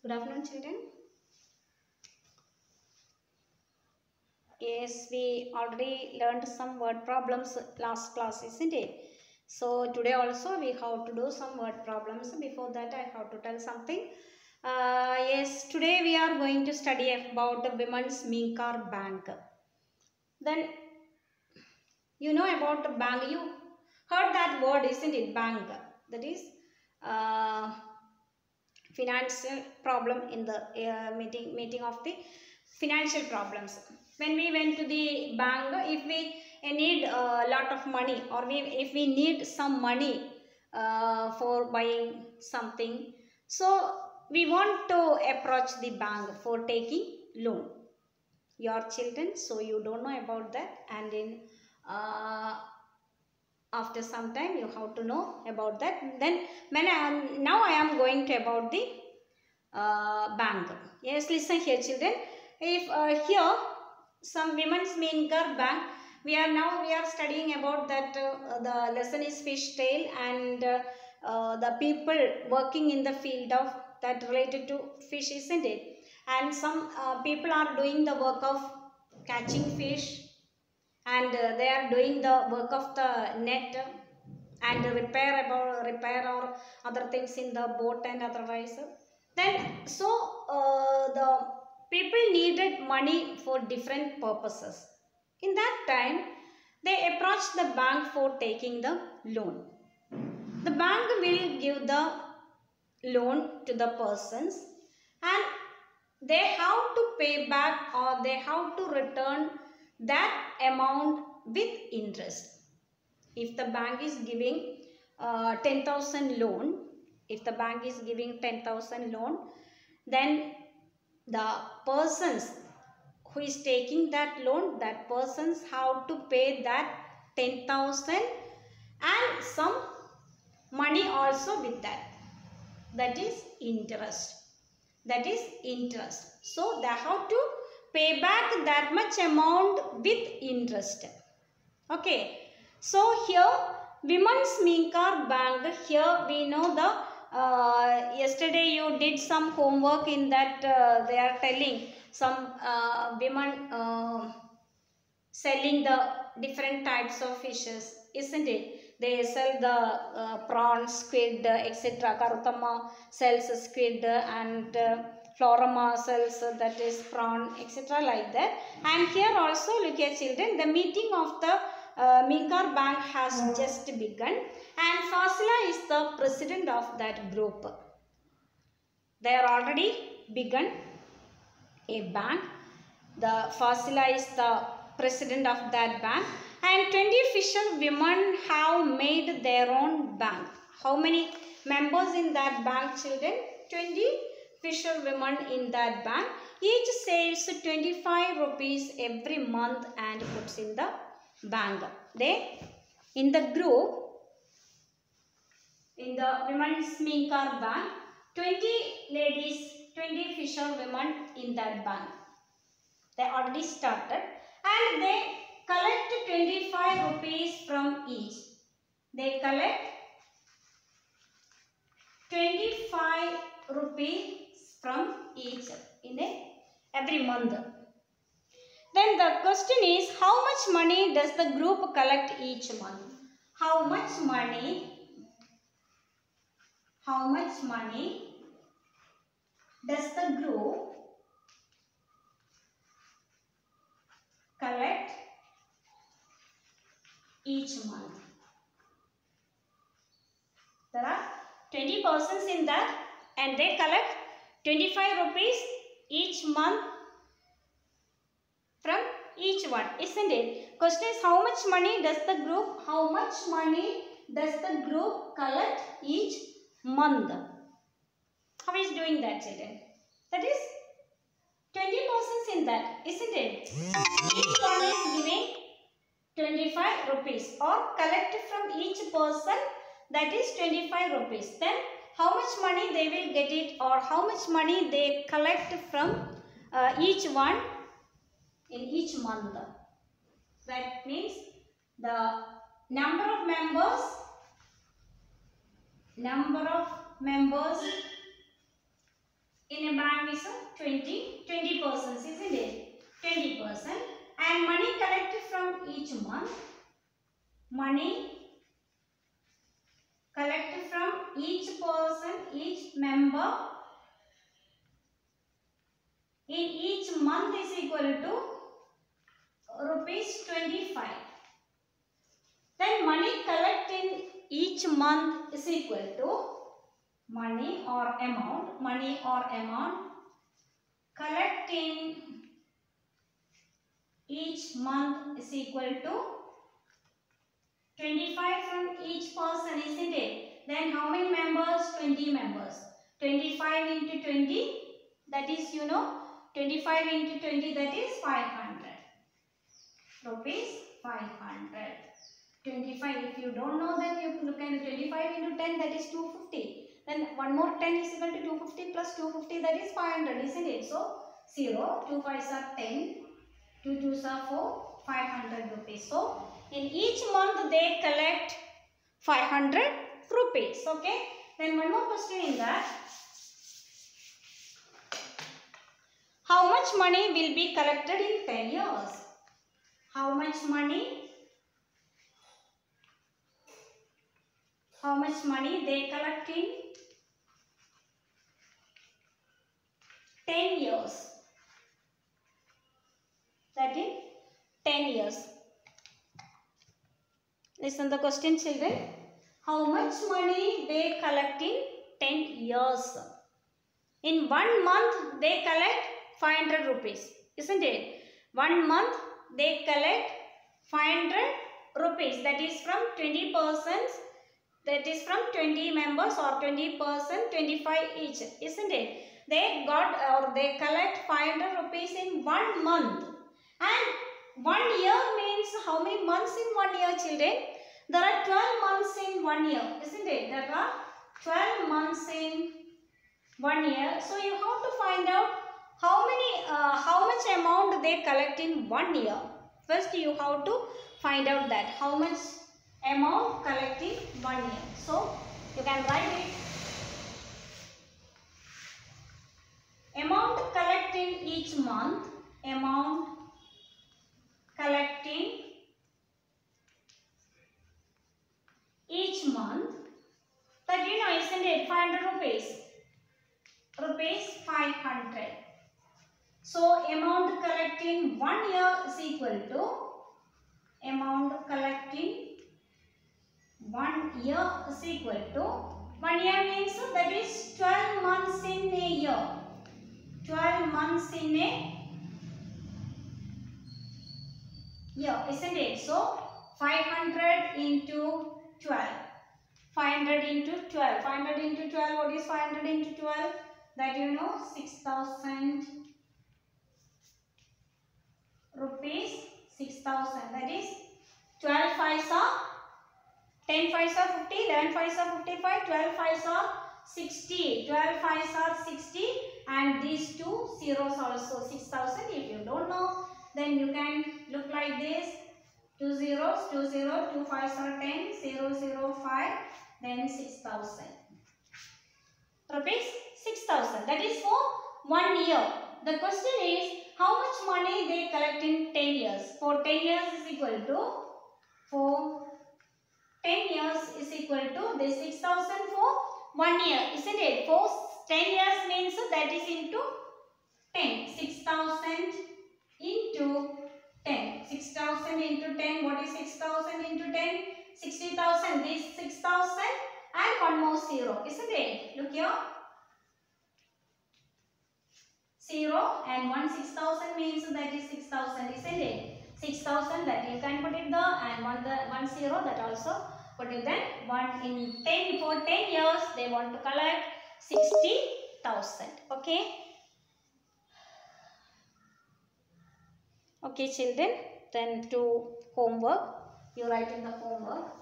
Good afternoon, children. Yes, we already learned some word problems last class, isn't it? So today also we have to do some word problems. Before that, I have to tell something. Yes, today we are going to study about the Women's Minkar Bank. Then you know about the bank. You heard that word, isn't it? Bank. That is uh, financial problem in the meeting of the financial problems. When we went to the bank, if we need a lot of money, or if we need some money for buying something, so we want to approach the bank for taking loan. Your children, so you don't know about that, and in after some time you have to know about that. Then now I am going to about the bank. Yes, listen here, children. If here some women's Minkar bank, we are studying about that. The lesson is fish tail, and the people working in the field of that related to fish, isn't it? And some people are doing the work of catching fish, and they are doing the work of the net, and repair or other things in the boat and otherwise. Then so the people needed money for different purposes. In that time, they approached the bank for taking the loan. The bank will give the loan to the persons, and they have to pay back, or they have to return that amount with interest. If the bank is giving 10,000 loan, if the bank is giving 10,000 loan, then the persons who is taking that loan, that persons have to pay that 10,000 and some money also with that. That is interest. That is interest. So they have to pay back that much amount with interest. Okay. So here Women's Minkar Bank, here we know the yesterday you did some homework in that. They are telling some women selling the different types of fishes, isn't it? They sell the prawns, squid, etc. Karuthamma sells squid, and Florama sells that is prawn, etc. like that. And here also, look at children, the meeting of the Minkar Bank has just begun, and Fasila is the president of that group. They are already begun a bank. The Fasila is the president of that bank, and 20 fisher women have made their own bank. How many members in that bank, children? 20 fisher women in that bank. Each saves 25 rupees every month and puts in the bank. They in the group, in the Women's Minkar Bank, 20 ladies, 20 fisher women in that bank. They already started, and they collect 25 rupees from each. They collect 25 rupees from each in every month. Then the question is, how much money does the group collect each month? How much money does the group collect each month? There are 20 persons in that, and they collect 25 rupees each month from each one, isn't it? Question is, how much money does the group collect each month? How is doing that, children? That is 20 persons in that, isn't it? Each one is giving 25 rupees, or collect from each person, that is 25 rupees. Then how much money they will get it, or how much money they collect from each one in each month. That means the number of members in a bank is 20 persons, isn't it? 20%. And money collected from each month, money collected from each person, each member in each month is equal to rupees 25. Then money collected in each month is equal to money or amount collecting each month is equal to 25 from each person, isn't it? Then how many members? 20 members. 25 into 20, that is 25 into 20, that is 500 rupees. 500. 25, if you don't know, then you look at 25 into 10, that is 250. Then one more 10 is equal to 250 plus 250, that is 500, isn't it? So 0, 2 5s are 10, 2 2s are 4, 500 rupees. So in each month they collect 500 rupees. Okay. Then one more question in that. How much money will be collected in 10 years? How much money they collect in 10 years? That is 10 years. Listen the question, children. How much money they collect in 10 years? In 1 month they collect 500 rupees, isn't it? 1 month they collect 500 rupees. That is from 20 persons. That is from 20 members or 20 person, 25 each, isn't it? They collect 500 rupees in 1 month. And 1 year means how many months in 1 year, children? There are 12 months in 1 year, isn't it? There are 12 months in 1 year. So you have to find out how much amount they collect in 1 year. First you have to find out that how much amount collect in 1 year. So you can write it. Amount collecting each month. Amount collecting each month. That isn't it? 500 rupees. Rupees 500. So amount collecting 1 year is equal to amount collecting 1 year is equal to 1 year means that is 12 months in a year. 12 months in a year, isn't it? So 500 into 12. 500 into 12. 500 into 12. What is 500 into 12? That 6,000 rupees. 6,000. That is 12 5s are 10 5s are 50. 11 5s are 55. 12 5s are 60. 12 5s are 60. And these two zeros also 6,000. If you don't know, then you can look like this. 2 zeros, 2 0, 2 5s are 10, 0 0 5, then 6,000 rupees. 6,000. That is for 1 year. The question is how much money they collect in 10 years. For 10 years is equal to, for 10 years is equal to this 6,000 for 1 year, isn't it? For 10 years means that is into 10. 6,000 into 10. 6,000 into 10. What is 6,000 into 10? 60,000. This 6,000 and one more 0, isn't it? Look here. 0 and 1 6,000 means that is 6,000, isn't it? 6,000 that you can put it there, and 1 0 that also put it there. 1 in 10 for 10 years they want to collect 60,000. Okay. Okay, children. Then to homework. You write in the homework.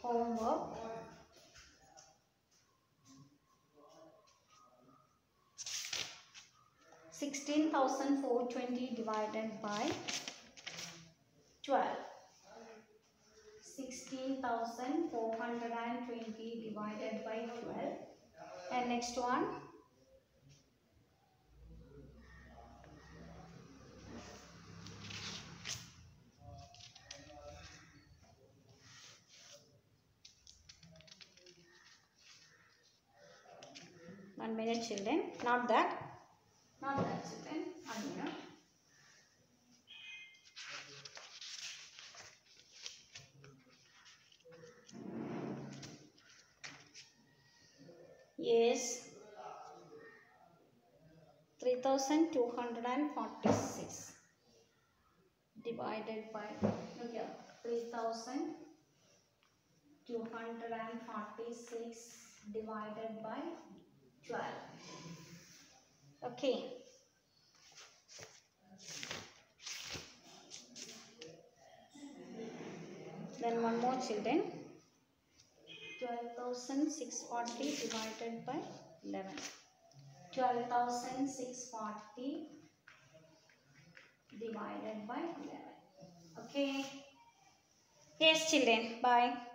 Homework. $16,420 divided by 12. 13,420 divided by 12. And next one. One minute, children. Not that children. 1 minute. Yes, 3,246 divided by, look here, 3,246 divided by 12. Okay. Then one more, children. 12,640 divided by 11. 12,640 divided by 11. Okay. Yes, children. Bye.